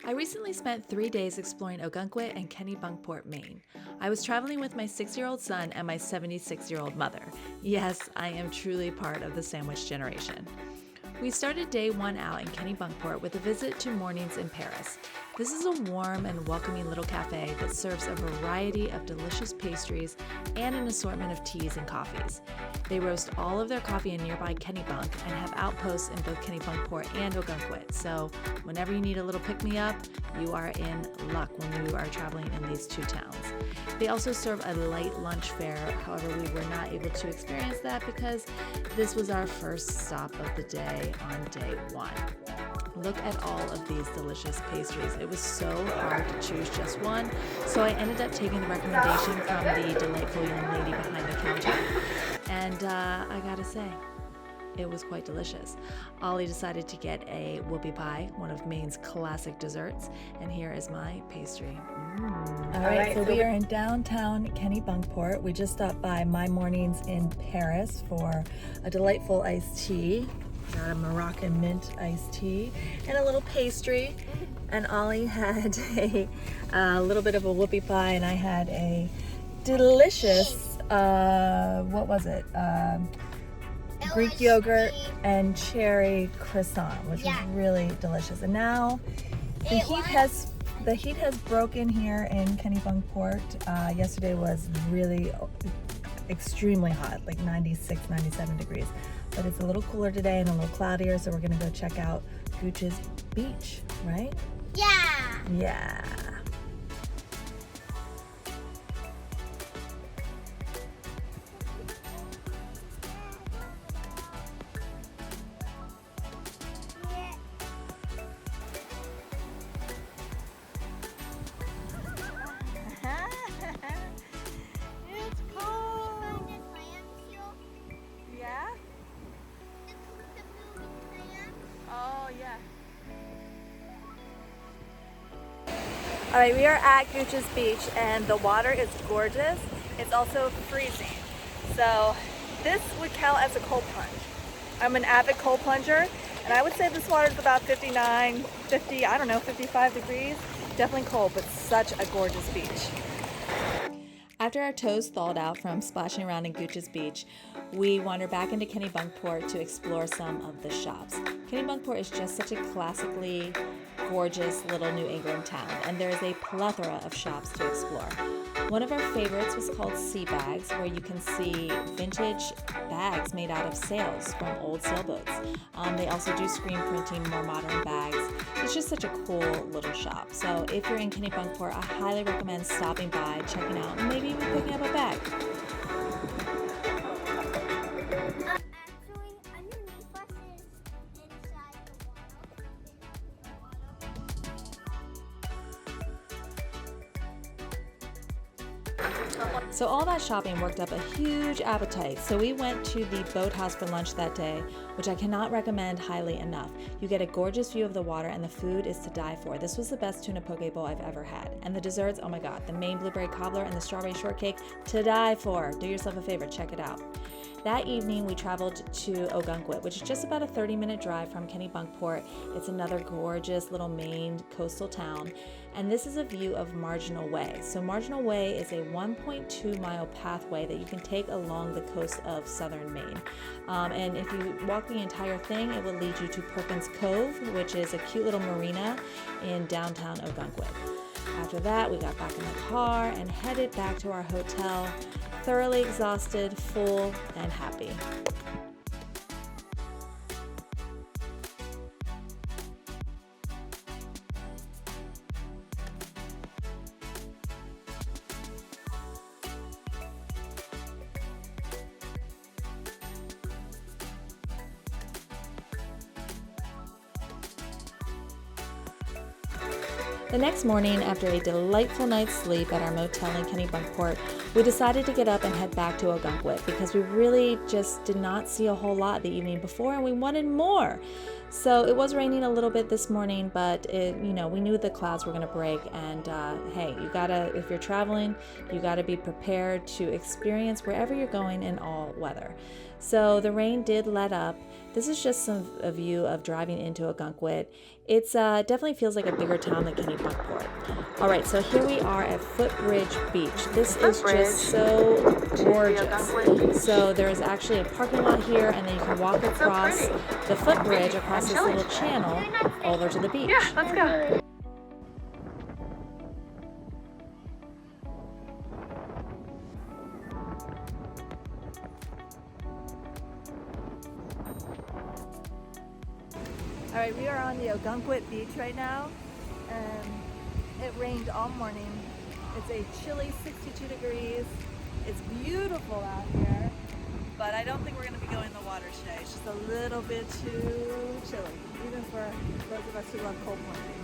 I recently spent 3 days exploring Ogunquit and Kennebunkport, Maine. I was traveling with my 6-year-old son and my 76-year-old mother. Yes, I am truly part of the sandwich generation. We started day one out in Kennebunkport with a visit to Mornings in Paris. This is a warm and welcoming little cafe that serves a variety of delicious pastries and an assortment of teas and coffees. They roast all of their coffee in nearby Kennebunk and have outposts in both Kennebunkport and Ogunquit. So whenever you need a little pick-me-up, you are in luck when you are traveling in these two towns. They also serve a light lunch fare. However, we were not able to experience that because this was our first stop of the day on day one. Look at all of these delicious pastries. It was so hard to choose just one, so I ended up taking the recommendation from the delightful young lady behind the counter. And I gotta say, it was quite delicious. Ollie decided to get a whoopie pie, one of Maine's classic desserts, and here is my pastry. All right, so we are in downtown Kennebunkport. We just stopped by My Mornings in Paris for a delightful iced tea. Got a Moroccan mint iced tea and a little pastry. And Ollie had a little bit of a whoopie pie, and I had a delicious, what was it? Greek yogurt and cherry croissant, which was really delicious. And now the heat has broken here in Kennebunkport. Yesterday was really extremely hot, like 96, 97 degrees. But it's a little cooler today and a little cloudier, so we're gonna go check out Gooch's Beach, right? Yeah. Yeah. It's cold. Yeah? Oh, yeah. All right, we are at Gooch's Beach, and the water is gorgeous. It's also freezing. So this would count as a cold plunge. I'm an avid cold plunger, and I would say this water is about 59, 50, I don't know, 55 degrees. Definitely cold, but such a gorgeous beach. After our toes thawed out from splashing around in Gooch's Beach, we wandered back into Kennebunkport to explore some of the shops. Kennebunkport is just such a classically gorgeous little New England town, and there is a plethora of shops to explore. One of our favorites was called Sea Bags, where you can see vintage bags made out of sails from old sailboats. They also do screen printing, more modern bags. It's just such a cool little shop. So if you're in Kennebunkport, I highly recommend stopping by, checking out, and maybe even picking up a bag. Actually, underneath us is inside the So all that shopping worked up a huge appetite. So we went to the boathouse for lunch that day, which I cannot recommend highly enough. You get a gorgeous view of the water, and the food is to die for. This was the best tuna poke bowl I've ever had. And the desserts, oh my God, the Maine blueberry cobbler and the strawberry shortcake, to die for. Do yourself a favor, check it out. That evening, we traveled to Ogunquit, which is just about a 30-minute drive from Kennebunkport. It's another gorgeous little Maine coastal town, and this is a view of Marginal Way. So Marginal Way is a 1.2-mile pathway that you can take along the coast of southern Maine. And if you walk the entire thing, it will lead you to Perkins Cove, which is a cute little marina in downtown Ogunquit. After that, we got back in the car and headed back to our hotel, thoroughly exhausted, full, and happy. The next morning, after a delightful night's sleep at our motel in Kennebunkport, we decided to get up and head back to Ogunquit because we really just did not see a whole lot the evening before, and we wanted more. So it was raining a little bit this morning, but we knew the clouds were going to break, and hey, if you're traveling, you gotta be prepared to experience wherever you're going in all weather. So the rain did let up. This is just a view of driving into Ogunquit. It's definitely feels like a bigger town than Kennebunkport. All right, so here we are at Footbridge Beach. This is just so gorgeous. So there is actually a parking lot here, and then you can walk across the footbridge, across this little channel, over to the beach. Yeah, let's go. All right, we are on the Ogunquit beach right now. It rained all morning. It's a chilly 62 degrees. It's beautiful out here, but I don't think we're gonna be going in the water today. It's just a little bit too chilly, even for those of us who love cold plunges.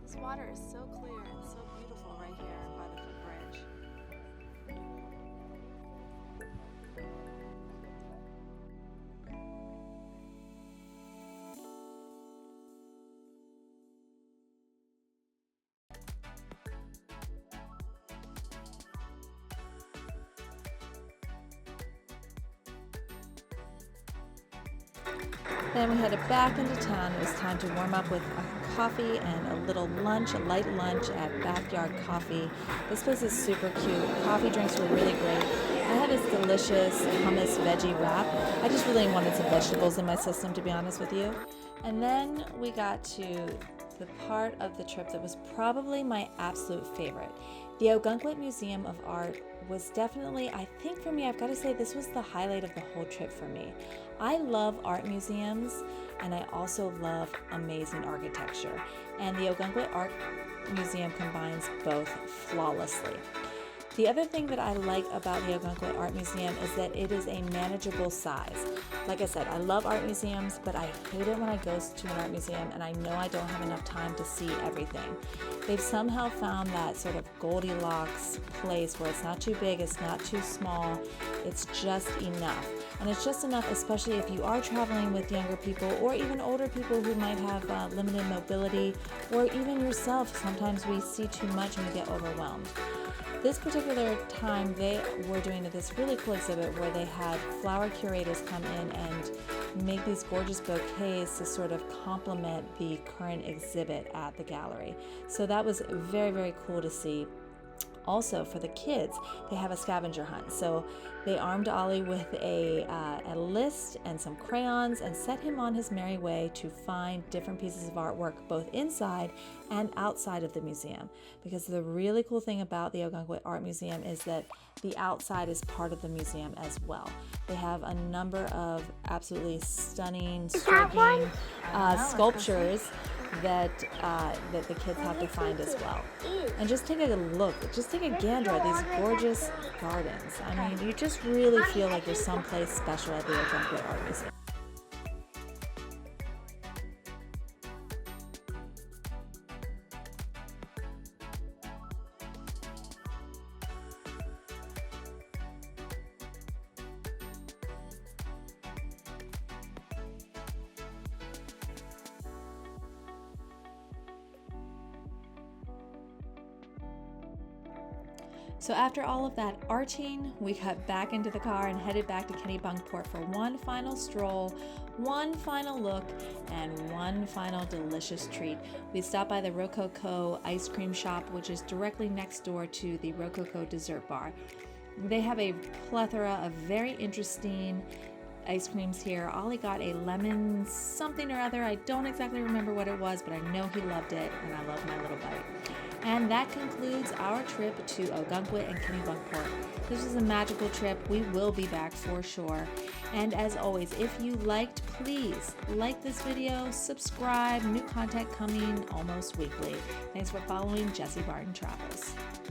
This water is so clear and so beautiful right here by the footbridge. Then we headed back into town. It was time to warm up with a coffee and a little lunch, a light lunch at Backyard Coffee. This place is super cute. Coffee drinks were really great. I had this delicious hummus veggie wrap. I just really wanted some vegetables in my system, to be honest with you. And then we got to the part of the trip that was probably my absolute favorite. The Ogunquit Museum of Art was definitely, I think for me, I've got to say this was the highlight of the whole trip for me. I love art museums, and I also love amazing architecture. And the Ogunquit Art Museum combines both flawlessly. The other thing that I like about the Ogunquit Art Museum is that it is a manageable size. Like I said, I love art museums, but I hate it when I go to an art museum and I know I don't have enough time to see everything. They've somehow found that sort of Goldilocks place where it's not too big, it's not too small, it's just enough. And it's just enough, especially if you are traveling with younger people or even older people who might have limited mobility, or even yourself. Sometimes we see too much and we get overwhelmed. This particular time, they were doing this really cool exhibit where they had flower curators come in and make these gorgeous bouquets to sort of complement the current exhibit at the gallery. So that was very, very cool to see. Also, for the kids, they have a scavenger hunt. So they armed Ollie with a list and some crayons and set him on his merry way to find different pieces of artwork both inside and outside of the museum. Because the really cool thing about the Ogunquit Art Museum is that the outside is part of the museum as well. They have a number of absolutely stunning, striking sculptures that the kids have to find as well. And just take a look, just take a gander at these gorgeous gardens. I mean, you just really feel like you're someplace special at the Ogunquit Art Museum. So after all of that arting, we got back into the car and headed back to Kennebunkport for one final stroll, one final look, and one final delicious treat. We stopped by the Rococo ice cream shop, which is directly next door to the Rococo dessert bar. They have a plethora of very interesting ice creams here. Ollie got a lemon something or other. I don't exactly remember what it was, but I know he loved it, and I love my little bite. And that concludes our trip to Ogunquit and Kennebunkport. This was a magical trip. We will be back for sure. And as always, if you liked, please like this video, subscribe, new content coming almost weekly. Thanks for following Jessie Barton Travels.